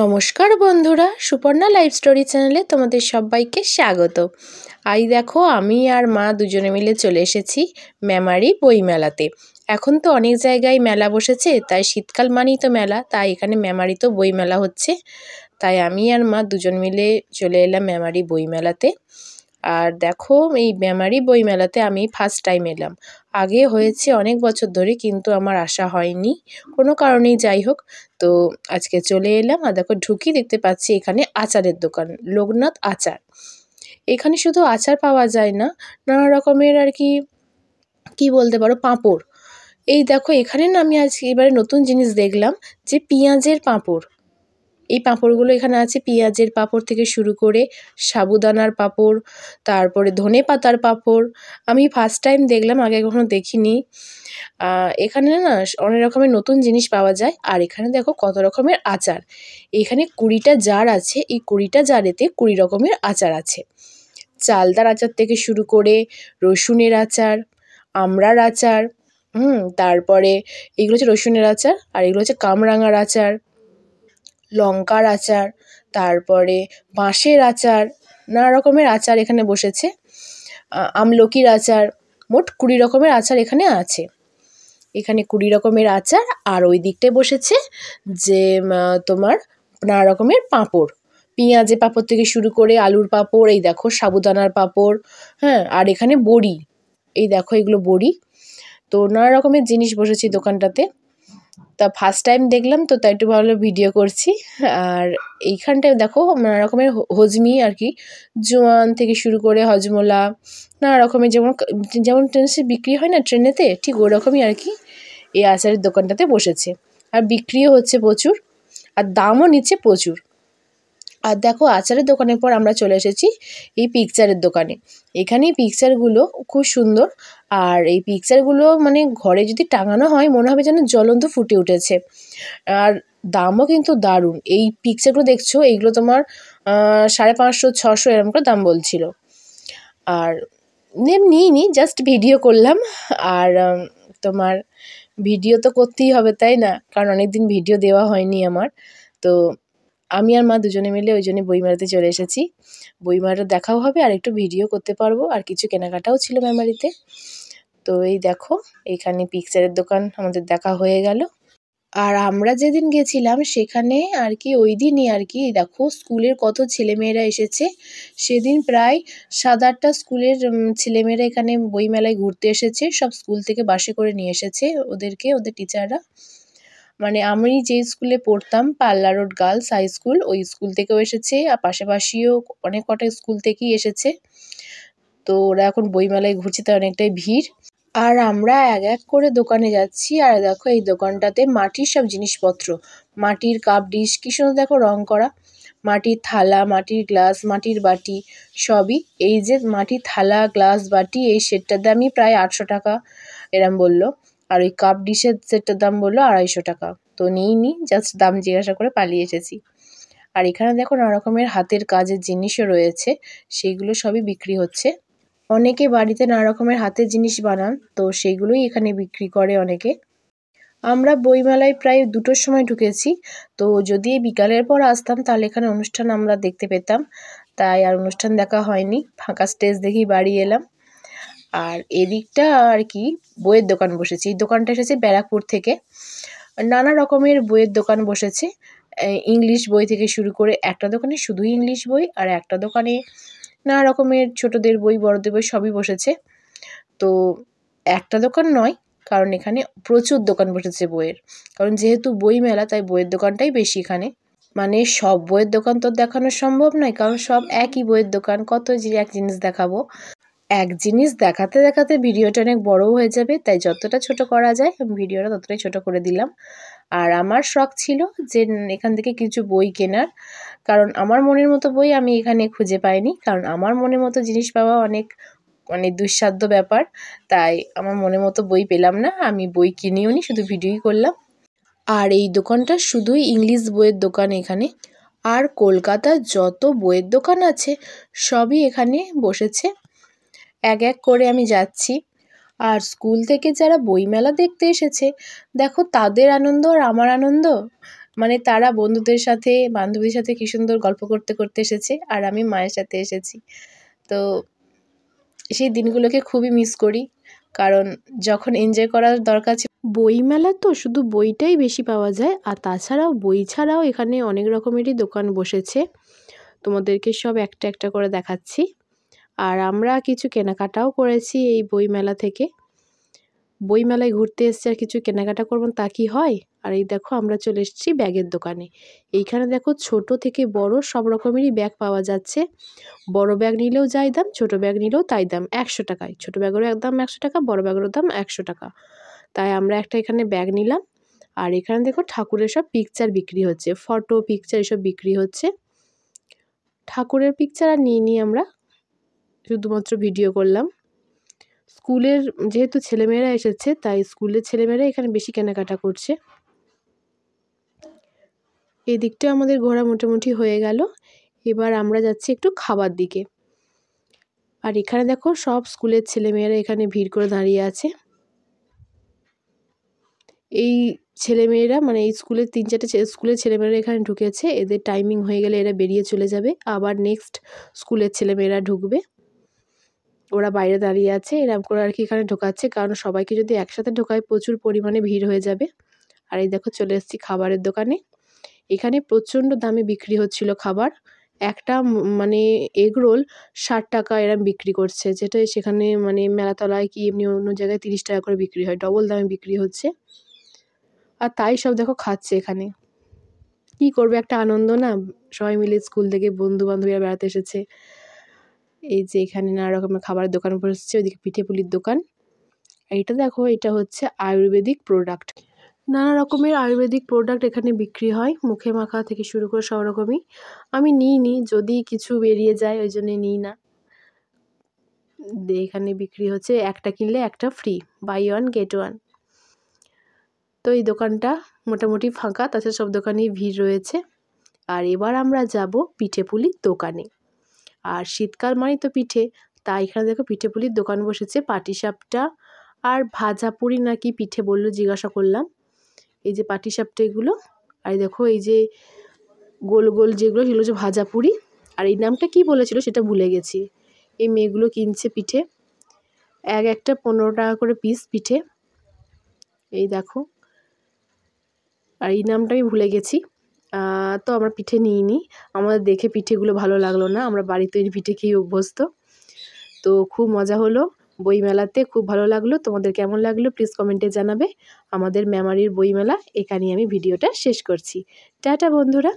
নমস্কার বন্ধুরা, Suparna life story চ্যানেলে তোমাদের সবাইকে স্বাগত। আজ দেখো আমি আর মা দুজনে মিলে চলে এসেছি মেমারি বইমেলাতে। এখন তো অনেক জায়গায় মেলা বসেছে, তাই শীতকাল মানেই তো মেলা, তাই এখানে মেমারি তো বইমেলা হচ্ছে। তাই আমি আর মা দুজন মিলে চলে এলাম মেমারি বইমেলাতে। আর দেখো এই মেমারি বইমেলাতে আমি ফার্স্ট টাইম এলাম। আগে হয়েছে অনেক বছর ধরে, কিন্তু আমার আসা হয়নি কোনো কারণেই। যাই হোক, তো আজকে চলে এলাম। আর দেখো ঢুকি দেখতে পাচ্ছি এখানে আচারের দোকান, লোকনাথ আচার। এখানে শুধু আচার পাওয়া যায় না, নানা রকমের আর কি কি বলতে পারো পাঁপড়। এই দেখো এখানে না আমি আজ এবারে নতুন জিনিস দেখলাম, যে পেঁয়াজের পাঁপড়। এই পাঁপড়গুলো এখানে আছে, পেঁয়াজের পাঁপড় থেকে শুরু করে সাবুদানার পাঁপড়, তারপরে ধনে পাতার পাঁপড়। আমি ফার্স্ট টাইম দেখলাম, আগে কখনো দেখিনি। এখানে না অনেক রকমের নতুন জিনিস পাওয়া যায়। আর এখানে দেখো কত রকমের আচার। এখানে 20টা জার আছে, এই 20টা জারেতে 20 রকমের আচার আছে। চালতার আচার থেকে শুরু করে রসুনের আচার, আমড়ার আচার, তারপরে এগুলো হচ্ছে রসুনের আচার, আর এগুলো হচ্ছে কামরাঙার আচার, লঙ্কার আচার, তারপরে বাঁশের আচার, নানা রকমের আচার এখানে বসেছে। আমলকির আচার, মোট 20 রকমের আচার এখানে আছে। এখানে 20 রকমের আচার। আর ওই দিকটায় বসেছে যে তোমার নানা রকমের পাঁপড়, পেঁয়াজের পাঁপড় থেকে শুরু করে আলুর পাঁপড়, এই দেখো সাবুদানার পাঁপড়, হ্যাঁ, আর এখানে বড়ি, এই দেখো এগুলো বড়ি। তো নানা রকমের জিনিস বসেছে দোকানটাতে। তা ফার্স্ট টাইম দেখলাম, তো তাই একটু ভালো ভিডিও করছি। আর এইখানটায় দেখো নানা রকমের হজমি আর কি, জোয়ান থেকে শুরু করে হজমোলা, নানা রকমের যেমন যেমন ট্রেনে বিক্রি হয় না ট্রেনেতে, ঠিক ওরকমই আর কি এই আচারের দোকানটাতে বসেছে। আর বিক্রিও হচ্ছে প্রচুর, আর দামও নিচ্ছে প্রচুর। আর দেখো আচারের দোকানের পর আমরা চলে এসেছি এই পিকচারের দোকানে। এখানে এই পিকচারগুলো খুব সুন্দর। আর এই পিকচারগুলো মানে ঘরে যদি টাঙানো হয় মনে হবে যেন জ্বলন্ত ফুটে উঠেছে। আর দামও কিন্তু দারুণ। এই পিকচারগুলো দেখছো, এইগুলো তোমার 550-600 এরকম করে দাম বলছিল। আর নিইনি, জাস্ট ভিডিও করলাম। আর তোমার ভিডিও তো করতেই হবে তাই না, কারণ অনেক দিন ভিডিও দেওয়া হয়নি আমার। তো আমি আর মা দুজনে মিলে ওই জন্য বইমেলাতে চলে এসেছি। বইমেলাটা দেখাও হবে আর একটু ভিডিও করতে পারবো, আর কিছু কেনাকাটাও ছিল মেমারিতে। তো এই দেখো এখানে পিকচারের দোকান আমাদের দেখা হয়ে গেল। আর আমরা যেদিন গেছিলাম সেখানে আর কি ওই দিনই আর কি দেখো স্কুলের কত ছেলেমেয়েরা এসেছে। সেদিন প্রায় 7-8টা স্কুলের ছেলেমেয়েরা এখানে বইমেলায় ঘুরতে এসেছে। সব স্কুল থেকে বাসে করে নিয়ে এসেছে ওদেরকে, ওদের টিচাররা। মানে আমি যে স্কুলে পড়তাম পাল্লা রোড গার্লস হাই স্কুল, ওই স্কুল থেকেও এসেছে, আর পাশাপাশিও অনেক কটা স্কুল থেকেই এসেছে। তো ওরা এখন বইমেলায় ঘুরছে, তাই অনেকটাই ভিড়। আর আমরা এক এক করে দোকানে যাচ্ছি। আর দেখো এই দোকানটাতে মাটির সব জিনিসপত্র, মাটির কাপ ডিশ, কি সুন্দর দেখো রং করা, মাটির থালা, মাটির গ্লাস, মাটির বাটি, সবই। এই যে মাটির থালা গ্লাস বাটি, এই সেটটার দামই প্রায় 800 টাকা এরম বললো। আর ওই কাপ ডিশের সেটটার দাম বললো 250 টাকা। তো নিইনি, জাস্ট দাম জিজ্ঞাসা করে পালিয়ে এসেছি। আর এখানে দেখো নানা রকমের হাতের কাজের জিনিসও রয়েছে, সেইগুলো সবই বিক্রি হচ্ছে। অনেকে বাড়িতে নানা রকমের হাতের জিনিস বানান, তো সেইগুলোই এখানে বিক্রি করে অনেকে। আমরা বইমেলায় প্রায় 2টোর সময় ঢুকেছি। তো যদি বিকালের পর আসতাম তাহলে এখানে অনুষ্ঠান আমরা দেখতে পেতাম, তাই আর অনুষ্ঠান দেখা হয়নি, ফাঁকা স্টেজ দেখেই বাড়ি এলাম। আর এদিকটা আর কি বইয়ের দোকান বসেছে। এই দোকানটা এসেছে ব্যারাকপুর থেকে। নানা রকমের বইয়ের দোকান বসেছে, ইংলিশ বই থেকে শুরু করে, একটা দোকানে শুধুই ইংলিশ বই, আর একটা দোকানে নানা রকমের ছোটদের বই বড়দের বই সবই বসেছে। তো একটা দোকান নয়, কারণ এখানে প্রচুর দোকান বসেছে বইয়ের, কারণ যেহেতু বই মেলা তাই বইয়ের দোকানটাই বেশি এখানে। মানে সব বইয়ের দোকান তো দেখানো সম্ভব নয়, কারণ সব একই বইয়ের দোকান, কত যে এক জিনিস দেখাবো। এক জিনিস দেখাতে দেখাতে ভিডিওটা অনেক বড়ও হয়ে যাবে, তাই যতটা ছোট করা যায় ভিডিওটা ততটাই ছোট করে দিলাম। আর আমার শখ ছিল যে এখান থেকে কিছু বই কেনার, কারণ আমার মনের মতো বই আমি এখানে খুঁজে পাইনি। কারণ আমার মনের মতো জিনিস পাওয়া অনেক মানে দুঃসাধ্য ব্যাপার, তাই আমার মনের মতো বই পেলাম না। আমি বই কিনিও নি, শুধু ভিডিওই করলাম। আর এই দোকানটা শুধুই ইংলিশ বইয়ের দোকান এখানে। আর কলকাতার যত বইয়ের দোকান আছে সবই এখানে বসেছে। এক এক করে আমি যাচ্ছি। আর স্কুল থেকে যারা বইমেলা দেখতে এসেছে, দেখো তাদের আনন্দ আর আমার আনন্দ মানে তারা বন্ধুদের সাথে বান্ধবীদের সাথে কী সুন্দর গল্প করতে করতে এসেছে, আর আমি মায়ের সাথে এসেছি। তো সেই দিনগুলোকে খুবই মিস করি, কারণ যখন এনজয় করার দরকার ছিল। বইমেলা তো শুধু বইটাই বেশি পাওয়া যায়, আর তাছাড়াও বই ছাড়াও এখানে অনেক রকমেরই দোকান বসেছে। তোমাদেরকে সব একটা একটা করে দেখাচ্ছি। আর আমরা কিছু কেনাকাটাও করেছি এই বইমেলা থেকে। বইমেলায় ঘুরতে এসেছি আর কিছু কেনাকাটা করবো তা কি হয়? আর এই দেখো আমরা চলে এসেছি ব্যাগের দোকানে। এইখানে দেখো ছোট থেকে বড় সব রকমেরই ব্যাগ পাওয়া যাচ্ছে। বড় ব্যাগ নিলেও যাই দাম, ছোট ব্যাগ নিলেও তাই দাম, 100 টাকায়। ছোট ব্যাগেরও একদম 100 টাকা, বড় ব্যাগেরও দাম 100 টাকা। তাই আমরা একটা এখানে ব্যাগ নিলাম। আর এখানে দেখো ঠাকুরের সব পিকচার বিক্রি হচ্ছে, ফটো পিকচার এসব বিক্রি হচ্ছে। ঠাকুরের পিকচার আর নিইনি আমরা, শুধুমাত্র ভিডিও করলাম। স্কুলের যেহেতু ছেলেমেয়েরা এসেছে, তাই স্কুলের ছেলেমেয়েরা এখানে বেশি কেনাকাটা করছে। এই দিকটা আমাদের ঘোরা মোটামুটি হয়ে গেল। এবার আমরা যাচ্ছি একটু খাবার দিকে। আর এখানে দেখো সব স্কুলের ছেলেমেয়েরা এখানে ভিড় করে দাঁড়িয়ে আছে। এই ছেলেমেয়েরা মানে এই স্কুলের 3-4টে স্কুলের ছেলেমেয়েরা এখানে ঢুকেছে। এদের টাইমিং হয়ে গেলে এরা বেরিয়ে চলে যাবে, আবার নেক্সট স্কুলের ছেলেমেয়েরা ঢুকবে। ওরা বাইরে দাঁড়িয়ে আছে, এরকম করে আর কি এখানে ঢোকাচ্ছে, কারণ সবাইকে যদি একসাথে ঢোকায় প্রচুর পরিমাণে ভিড় হয়ে যাবে। আর এই দেখো চলে এসেছি খাবারের দোকানে। এখানে প্রচণ্ড দামে বিক্রি হচ্ছিল খাবার। একটা মানে এগ রোল 60 টাকা এরম বিক্রি করছে, যেটা সেখানে মানে মেলাতলায় কি এমনি অন্য জায়গায় 30 টাকা করে বিক্রি হয়, ডবল দামে বিক্রি হচ্ছে। আর তাই সব দেখো খাচ্ছে এখানে। কি করবে, একটা আনন্দ না, সবাই মিলে স্কুল থেকে বন্ধু বান্ধবীরা বেড়াতে এসেছে। এই যে এখানে নানা রকমের খাবারের দোকান বসেছে, ওইদিকে পিঠে পুলির দোকান। আর এটা দেখো, এটা হচ্ছে আয়ুর্বেদিক প্রোডাক্ট। নানা রকমের আয়ুর্বেদিক প্রোডাক্ট এখানে বিক্রি হয়, মুখে মাখা থেকে শুরু করে সব রকমই। আমি নিইনি, যদি কিছু বেরিয়ে যায় ওই জন্যে নিই না। এখানে বিক্রি হচ্ছে একটা কিনলে একটা free, buy one get one. তো এই দোকানটা মোটামুটি ফাঁকা, তাছাড়া সব দোকানেই ভিড় রয়েছে। আর এবার আমরা যাব পিঠে পুলির দোকানে। আর শীতকাল মানে তো পিঠে, তাই এখানে দেখো পিঠে পুলির দোকান বসেছে। পাটিসাপটা আর ভাজা পুরি নাকি পিঠে বললো, জিজ্ঞাসা করলাম। এই যে পাটিসাপটা এগুলো, আর দেখো এই যে গোল গোল যেগুলো, সেগুলো হচ্ছে ভাজা পুরি। আর এই নামটা কি বলেছিল সেটা ভুলে গেছি। এই মেয়েগুলো কিনছে পিঠে, একটা 15 টাকা করে পিস পিঠে। এই দেখো, আর এই নামটা আমি ভুলে গেছি। তো আমরা পিঠে নিইনি, আমাদের দেখে পিঠেগুলো ভালো লাগলো না, আমরা বাড়ি তৈরি পিঠে খেয়ে অভ্যস্ত। তো খুব মজা হলো বইমেলাতে, খুব ভালো লাগলো। তোমাদের কেমন লাগলো প্লিজ কমেন্টে জানাবে। আমাদের মেমারির বইমেলা এখানেই আমি ভিডিওটা শেষ করছি। টাটা বন্ধুরা।